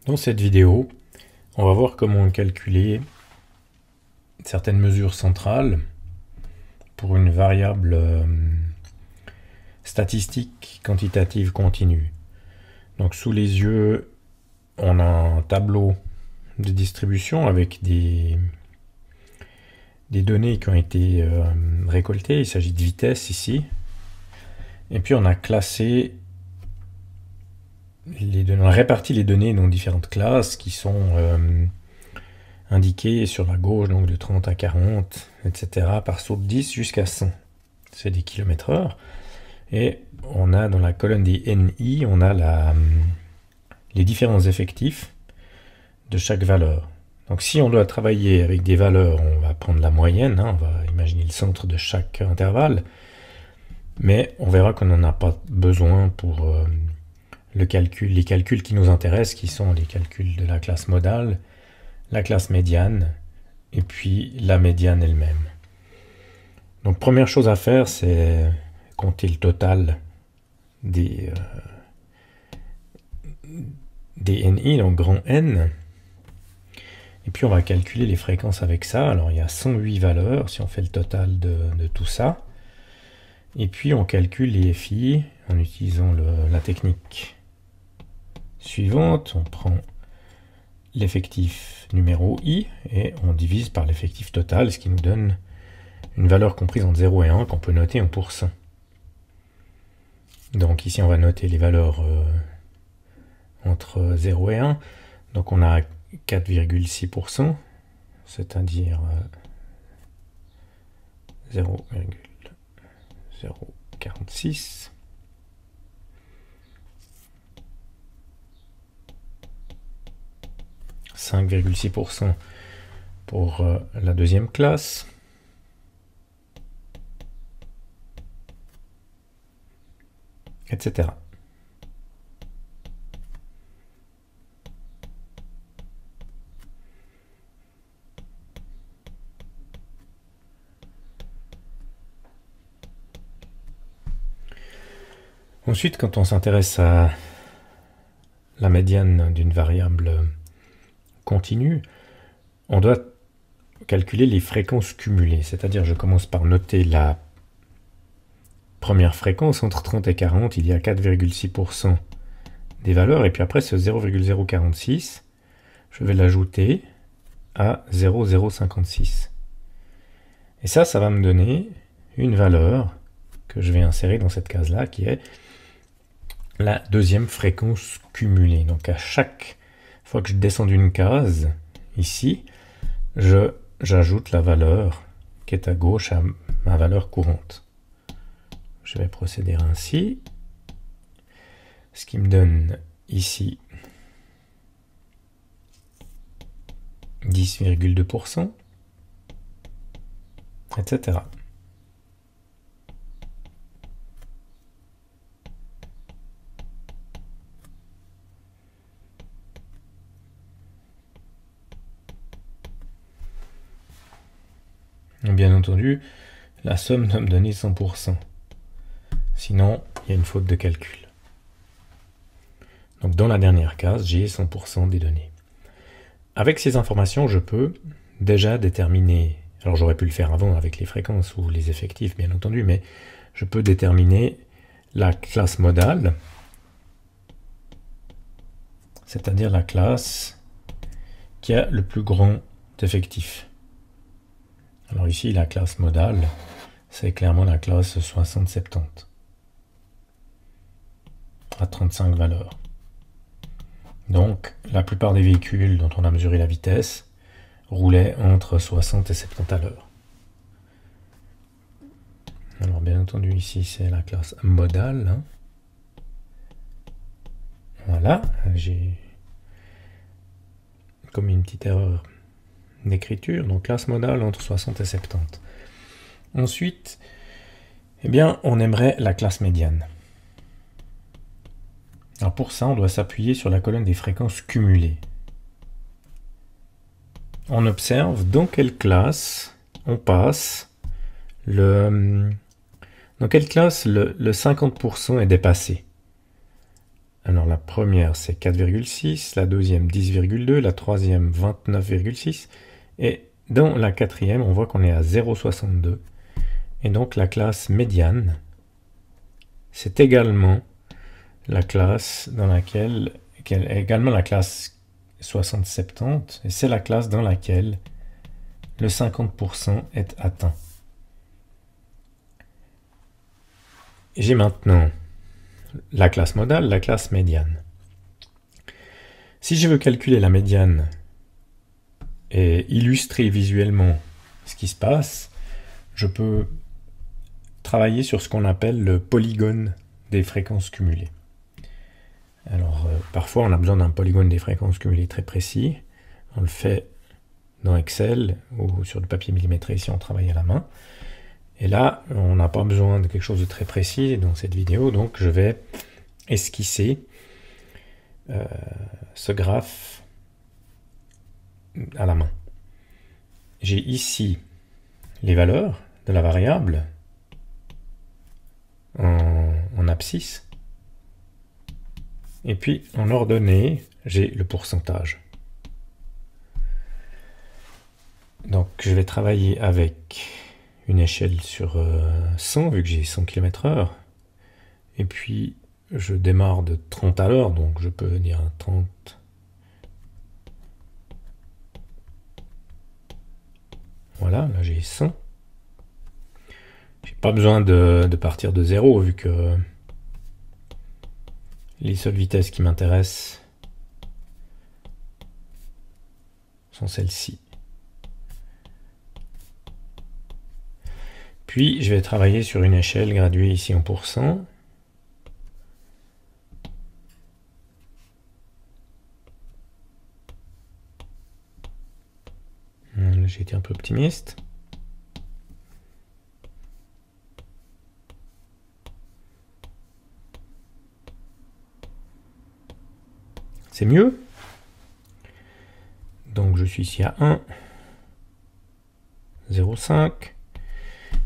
Dans cette vidéo, on va voir comment calculer certaines mesures centrales pour une variable statistique quantitative continue. Donc sous les yeux, on a un tableau de distribution avec des données qui ont été récoltées. Il s'agit de vitesse ici. Et puis on a classé les données, on a réparti les données dans différentes classes qui sont indiquées sur la gauche, donc de 30 à 40, etc. par saut de 10 jusqu'à 100. C'est des km/h. Et on a dans la colonne des NI, on a les différents effectifs de chaque valeur. Donc si on doit travailler avec des valeurs, on va prendre la moyenne, on va imaginer le centre de chaque intervalle, mais on verra qu'on n'en a pas besoin pour les calculs qui nous intéressent, qui sont les calculs de la classe modale, la classe médiane, et puis la médiane elle-même. Donc première chose à faire, c'est compter le total des NI, donc grand N. Et puis on va calculer les fréquences avec ça. Alors il y a 108 valeurs si on fait le total de tout ça. Et puis on calcule les FI en utilisant la technique suivante. On prend l'effectif numéro I et on divise par l'effectif total, ce qui nous donne une valeur comprise entre 0 et 1 qu'on peut noter en pourcent. Donc ici on va noter les valeurs entre 0 et 1. Donc on a 4,6%, c'est-à-dire 0,046. « 5,6% pour la deuxième classe. Etc. Ensuite, quand on s'intéresse à la médiane d'une variable continue, on doit calculer les fréquences cumulées. C'est-à-dire, je commence par noter la première fréquence, entre 30 et 40, il y a 4,6% des valeurs, et puis après ce 0,046, je vais l'ajouter à 0,056. Et ça va me donner une valeur que je vais insérer dans cette case-là, qui est la deuxième fréquence cumulée. Donc à chaque fois que je descends d'une case, ici, j'ajoute la valeur qui est à gauche à ma valeur courante. Je vais procéder ainsi, ce qui me donne ici 10,2%, etc. Et bien entendu, la somme doit me donner 100%. Sinon, il y a une faute de calcul. Donc dans la dernière case, j'ai 100% des données. Avec ces informations, je peux déjà déterminer, alors j'aurais pu le faire avant avec les fréquences ou les effectifs bien entendu, mais je peux déterminer la classe modale, c'est-à-dire la classe qui a le plus grand effectif. Alors ici, la classe modale, c'est clairement la classe 60-70. À 35 valeurs. Donc, la plupart des véhicules dont on a mesuré la vitesse roulaient entre 60 et 70 à l'heure. Alors, bien entendu, ici, c'est la classe modale. Voilà, j'ai commis une petite erreur d'écriture. Donc, classe modale entre 60 et 70. Ensuite, eh bien, on aimerait la classe médiane. Alors pour ça, on doit s'appuyer sur la colonne des fréquences cumulées. On observe dans quelle classe on passe dans quelle classe le 50% est dépassé. Alors la première c'est 4,6, la deuxième 10,2, la troisième 29,6 et dans la quatrième on voit qu'on est à 0,62 et donc la classe médiane c'est également la classe dans laquelle également la classe 60-70 et c'est la classe dans laquelle le 50% est atteint. J'ai maintenant la classe modale, la classe médiane. Si je veux calculer la médiane et illustrer visuellement ce qui se passe, je peux travailler sur ce qu'on appelle le polygone des fréquences cumulées. Alors, parfois, on a besoin d'un polygone des fréquences cumulées très précis. On le fait dans Excel ou sur du papier millimétré si on travaille à la main. Et là, on n'a pas besoin de quelque chose de très précis dans cette vidéo, donc je vais esquisser ce graphe à la main. J'ai ici les valeurs de la variable en abscisse. Et puis en ordonnée, j'ai le pourcentage. Donc je vais travailler avec une échelle sur 100, vu que j'ai 100 km/h. Et puis je démarre de 30 à l'heure, donc je peux dire 30. Voilà, là j'ai 100. J'ai pas besoin de partir de 0, vu que les seules vitesses qui m'intéressent sont celles-ci. Puis je vais travailler sur une échelle graduée ici en pourcent. J'ai été un peu optimiste. C'est mieux. Donc je suis ici à 1, 0,5.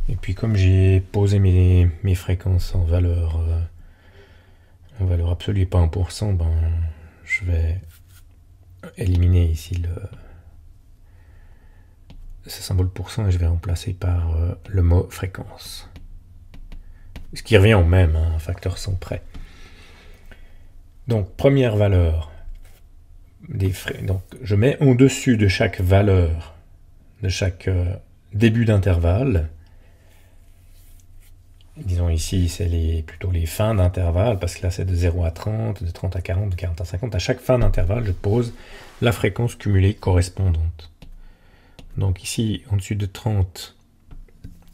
Et puis comme j'ai posé mes fréquences en valeur absolue et pas en pourcent, ben, je vais éliminer ici ce symbole pourcent et je vais remplacer par le mot fréquence. Ce qui revient au même, hein, un facteur 100 près. Donc première valeur donc je mets au-dessus de chaque valeur, de chaque début d'intervalle. Disons ici, c'est plutôt les fins d'intervalle, parce que là c'est de 0 à 30, de 30 à 40, de 40 à 50. À chaque fin d'intervalle, je pose la fréquence cumulée correspondante. Donc ici, au-dessus de 30,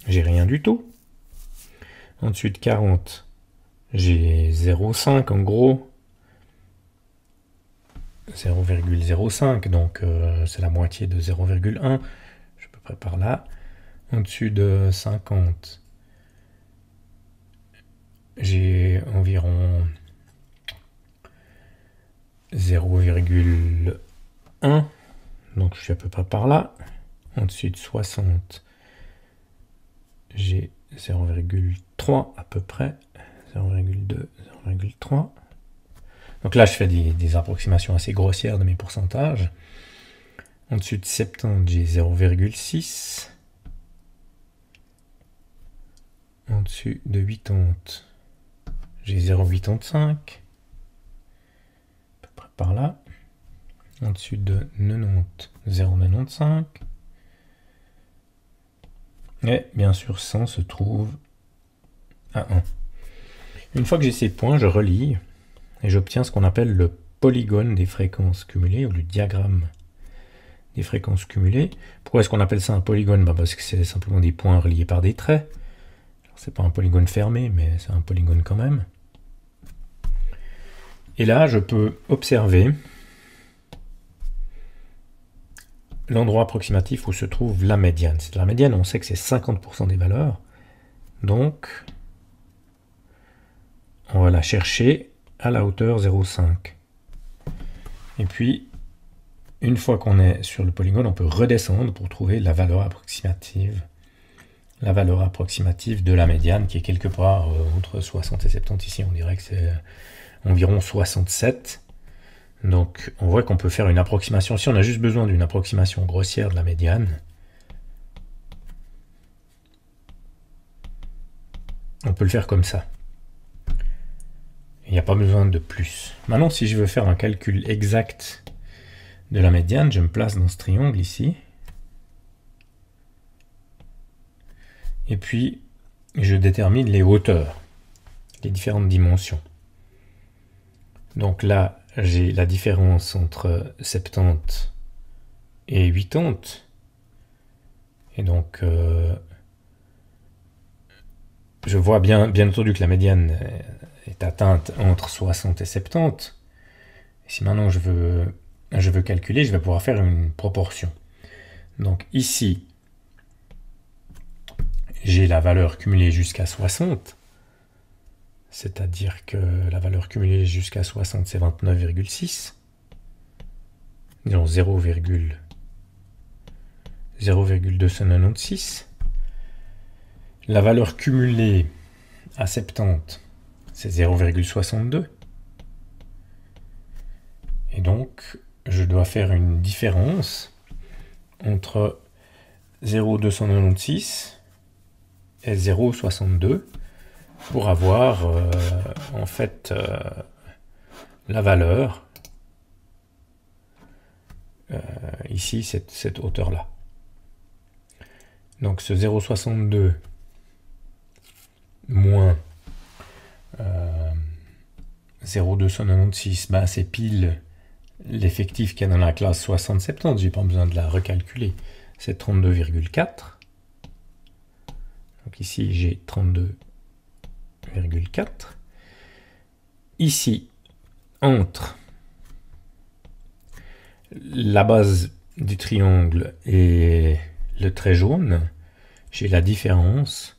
j'ai rien du tout. Au-dessus de 40, j'ai 0,5 en gros. 0,05, donc c'est la moitié de 0,1. Je suis à peu près par là. Au-dessus de 50, j'ai environ 0,1, donc je suis à peu près par là. Au-dessus de 60, j'ai 0,3 à peu près, 0,2, 0,3. Donc là, je fais des approximations assez grossières de mes pourcentages. Au-dessus de 70, j'ai 0,6. Au-dessus de 80, j'ai 0,85. À peu près par là. Au-dessus de 90, 0,95. Et bien sûr, 100 se trouve à 1. Une fois que j'ai ces points, je relie. Et j'obtiens ce qu'on appelle le polygone des fréquences cumulées, ou le diagramme des fréquences cumulées. Pourquoi est-ce qu'on appelle ça un polygone? Parce que c'est simplement des points reliés par des traits. C'est pas un polygone fermé, mais c'est un polygone quand même. Et là, je peux observer l'endroit approximatif où se trouve la médiane. La médiane, on sait que c'est 50% des valeurs. Donc, on va la chercher à la hauteur 0,5. Et puis, une fois qu'on est sur le polygone, on peut redescendre pour trouver la valeur approximative. La valeur approximative de la médiane qui est quelque part entre 60 et 70. Ici, on dirait que c'est environ 67. Donc on voit qu'on peut faire une approximation. Si on a juste besoin d'une approximation grossière de la médiane, on peut le faire comme ça. Il n'y a pas besoin de plus. Maintenant, si je veux faire un calcul exact de la médiane, je me place dans ce triangle ici. Et puis, je détermine les hauteurs, les différentes dimensions. Donc là, j'ai la différence entre 70 et 80. Et donc, je vois bien entendu que la médiane est atteinte entre 60 et 70. Et si maintenant je veux calculer, je vais pouvoir faire une proportion. Donc ici, j'ai la valeur cumulée jusqu'à 60. C'est-à-dire que la valeur cumulée jusqu'à 60, c'est 29,6. Disons 0,296. La valeur cumulée à 70, c'est 0,62. Et donc, je dois faire une différence entre 0,296 et 0,62 pour avoir en fait la valeur ici, cette hauteur-là. Donc ce 0,62 moins 0,296, bah, c'est pile l'effectif qu'il y a dans la classe 60-70, j'ai pas besoin de la recalculer, c'est 32,4. Donc ici j'ai 32,4. Ici, entre la base du triangle et le trait jaune, j'ai la différence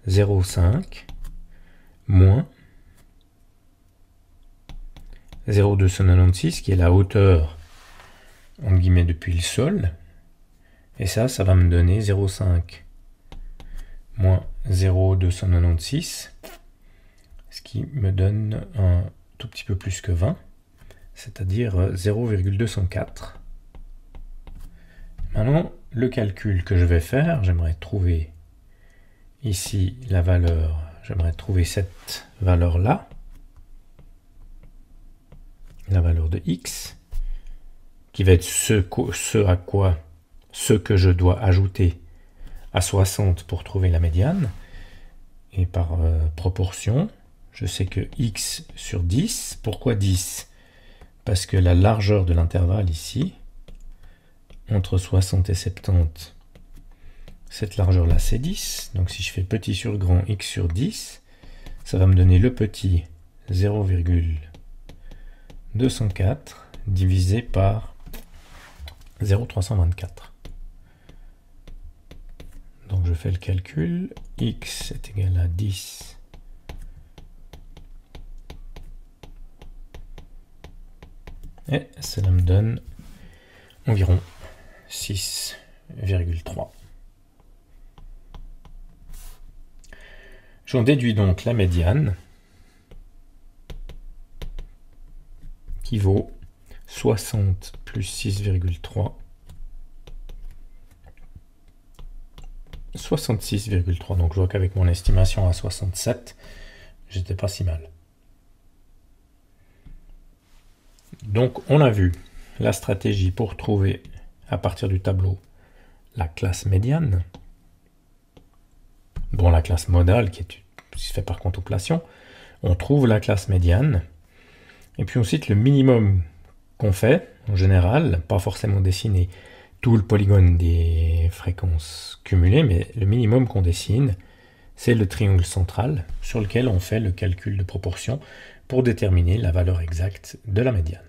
0,5 moins 0,296 qui est la hauteur entre guillemets depuis le sol, et ça va me donner 0,5 moins 0,296, ce qui me donne un tout petit peu plus que 20, c'est-à-dire 0,204. Maintenant, le calcul que je vais faire, j'aimerais trouver ici la valeur, j'aimerais trouver cette valeur-là, la valeur de x, qui va être ce que je dois ajouter à 60 pour trouver la médiane. Et par proportion, je sais que x sur 10, pourquoi 10? Parce que la largeur de l'intervalle ici, entre 60 et 70, cette largeur-là, c'est 10. Donc si je fais petit sur grand, x sur 10, ça va me donner le petit 0,204 divisé par 0,324. Donc je fais le calcul, x est égal à 10 et cela me donne environ 6,3. J'en déduis donc la médiane qui vaut 60 plus 6,3, 66,3. Donc je vois qu'avec mon estimation à 67, j'étais pas si mal. Donc on a vu la stratégie pour trouver à partir du tableau la classe médiane, bon, la classe modale qui se fait par contemplation. On trouve la classe médiane et puis on cite le minimum qu'on fait en général, pas forcément dessiner tout le polygone des fréquences cumulées, mais le minimum qu'on dessine, c'est le triangle central sur lequel on fait le calcul de proportion pour déterminer la valeur exacte de la médiane.